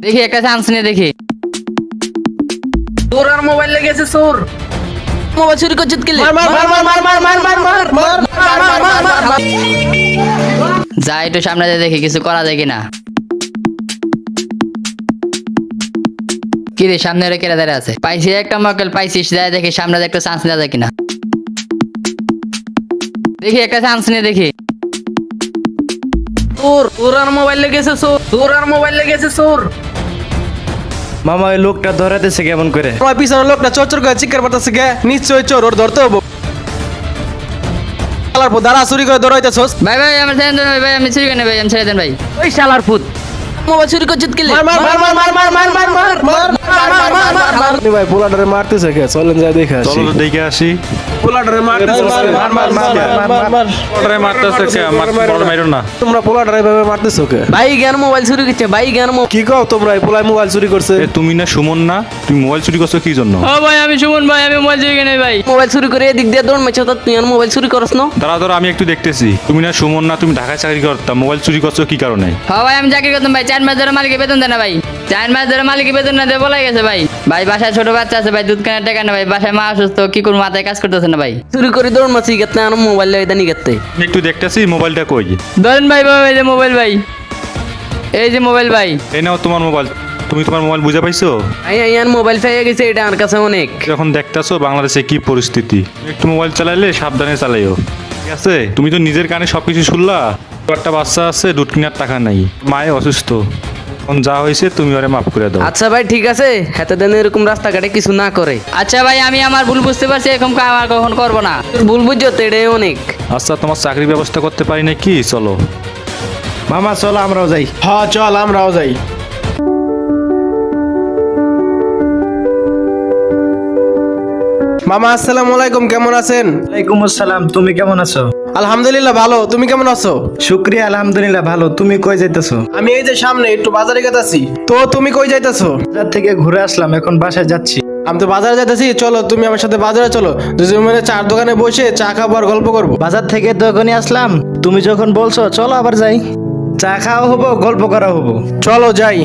দেখি একটা চান্স নিয়ে দেখি। তোর আর মোবাইল লেগেছে চোর। মোবাইল চুরি করছিস কি? যা একটু সামনে দিয়ে দেখি কিছু করা যায় কিনা। কি রে সামনে রে কেরা দাঁড়িয়ে আছে? পাইছি একটা মক্কেল পাইছিস, যাই দেখি সামনে দিয়ে একটা চান্স নেওয়া যায় কিনা। দেখি একটা চান্স নিয়ে দেখি। তোর আর মোবাইল লেগেছে চোর। তোর আর মোবাইল লেগেছে চোর। মামা ওই লোকটা ধরাতেছে কেমন করে? আমার পিছনে লোকটা চোর করে চিৎকার করতেছে কে? নিশ্চয়ই চোর, ওর ধরতে হবো। শালার পুত, দাঁড়া, চুরি করে ধরাইতেছস। ভাই ভাই আমার ছেড়ে দেন ভাই, আমি চুরি করি ভাই, আমি ছেড়ে দেন ভাই। ওই শালার পুত মোবাইল চুরি করছিস কি? ভাই পোলাটারে মারতেছে কে? চলেন যাই দেখে আসি। চলো তো দেখে আসি। পোলাটারে মারতেছে, পোলাটারে মারতেছে কে? বড় মাইরো না। তোমরা পোলাটারে এভাবে মারতেছো কে? ভাই জ্ঞান মোবাইল চুরি করছে, ভাই জ্ঞান কি কও তোমরা? এই পোলাই মোবাইল চুরি করছে। এ তুমি না সুমন না? তুমি মোবাইল চুরি করছো কি জন্য? ও ভাই আমি সুমন ভাই, আমি মোবাইল চুরি কিনে ভাই। মোবাইল চুরি করে এদিক দিয়ে দৌড় মেছো, তো তুই আর মোবাইল চুরি করস না? দাঁড়া আমি একটু দেখতেছি। তুমি না সুমন না? তুমি ঢাকায় চাকরি করতা, মোবাইল চুরি করছো কি কারণে? হ্যাঁ ভাই আমি চাকরি করতাম ভাই, 4 মাস ধরে মালিকের বেতন দেয় না ভাই। 4 মাস ধরে মালিকের বেতন না দিয়ে বলাই গেছে ভাই। ভাই বাসায় ছোট বাচ্চা আছে ভাই, দুধ কেনার টাকা না ভাই, বাসায় মা অসুস্থ, কি করবো, মাথায় কাজ করতেছে না ভাই। চুরি করে দৌড় মাছি গেতে আর মোবাইল লেগে নি গেতে। আমি একটু দেখতেছি মোবাইলটা কই। ধরেন ভাই, ভাই এই যে মোবাইল ভাই, এই যে মোবাইল ভাই। এই নাও তোমার মোবাইল। তুমি তোমার মোবাইল বুঝে পাইছো? আর মোবাইল পেয়ে গেছে, এটা আমার কাছে অনেক। যখন দেখতেছো বাংলাদেশে কি পরিস্থিতি, একটু মোবাইল চালাইলে সাবধানে চালাইও, ঠিক আছে? তুমি তো নিজের কানে সবকিছু শুনলা। একটা বাচ্চা আছে, দুধ কেনার টাকা নাই, মায়ে অসুস্থ, এখন যা হয়েছে তুমি ওরে মাফ করে দাও। আচ্ছা ভাই ঠিক আছে, হাতে দেন এরকম রাস্তাঘাটে কিছু না করে। আচ্ছা ভাই আমি আমার ভুল বুঝতে পারছি, এরকম কাজ আর কখন করবো না। তোর ভুল বুঝছো তো, এটাই অনেক। আচ্ছা তোমার চাকরির ব্যবস্থা করতে পারি না কি? চলো মামা চলো আমরাও যাই। হ্যাঁ চল আমরাও যাই। মামা আসসালামু আলাইকুম, কেমন আছেন? ওয়ালাইকুম আসসালাম, তুমি কেমন আছো? আলহামদুলিল্লাহ ভালো, তুমি কেমন আছো? শুক্রিয়া, আলহামদুলিল্লাহ ভালো। তুমি কই যাইতেছো? আমি এই যে সামনে একটু বাজারে গেতাছি। তো তুমি কই যাইতেছো? বাজার থেকে ঘুরে আসলাম, এখন বাসায় যাচ্ছি। আমি তো বাজারে যাইতেছি, চলো তুমি আমার সাথে বাজারে চলো, দুজন মিলে চার দোকানে বসে চা খাবো আর গল্প করবো। বাজার থেকে তো এখনই আসলাম, তুমি যখন বলছো চলো আবার যাই। চা খাওয়া হবো, গল্প করা হবো। চলো যাই,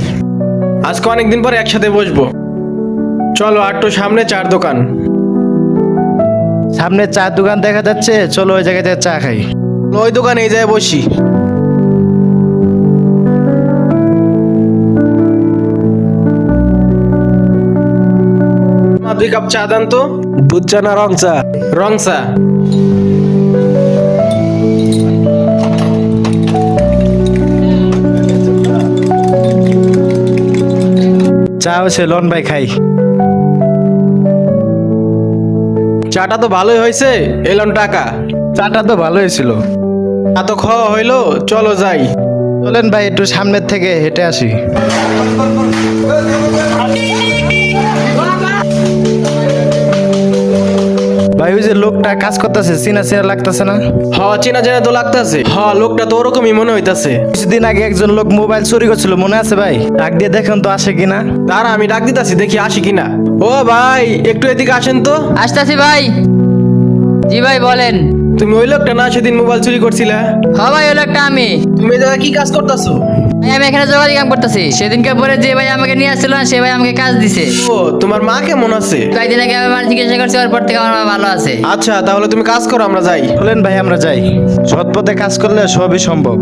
আজকে অনেকদিন পরে একসাথে বসবো। চলো আর একটু সামনে চার দোকান। সামনে চার দোকান দেখা যাচ্ছে, চলো ওই জায়গাতে চা খাই। ওই দোকানে এই জায়গায় বসি। 2 কাপ চা দেন তো। দুধ চা না রং চা? রং চা। চা হচ্ছে লন ভাই, খাই। চাটা তো ভালোই হয়েছে, এলাম টাকা। চাটা তো ভালো হয়েছিল। চা তো খাওয়া হইলো, চলো যাই। চলেন ভাই একটু সামনের থেকে হেঁটে আসি। ভাই ওই যে লোকটা কাজ করতেছে, চিনা চিনা লাগতেছে না? হ চেনা চেনা তো লাগতেছে। হ লোকটা তো ওরকমই মনে হইতাছে। কিছুদিন আগে একজন লোক মোবাইল চুরি করছিল, মনে আছে ভাই? ডাক দিয়ে দেখেন তো আসে কিনা। দাঁড়া আমি ডাক দিতাছি, দেখি আসি কিনা। ও ভাই একটু এদিকে আসেন তো। আসতেছি ভাই। জি ভাই বলেন। তুমি ওই লোকটা না সেদিন মোবাইল চুরি করছিলা? হ্যাঁ ভাই ওই লোকটা আমি। তুমি এই জায়গায় কি কাজ করতেছো? ভাই আমি এখানে যোগাযোগ কাম করতেছি। সেদিনকে পরে যে ভাই আমাকে নিয়ে আসছিল না, সে ভাই আমাকে কাজ দিছে। ও তোমার মা কেমন আছে? কয়েকদিন আগে আমি আমার চিকিৎসা করছি, ওর পর থেকে আমার মা ভালো আছে। আচ্ছা তাহলে তুমি কাজ করো, আমরা যাই। চলেন ভাই আমরা যাই, সৎ পথে কাজ করলে সবই সম্ভব।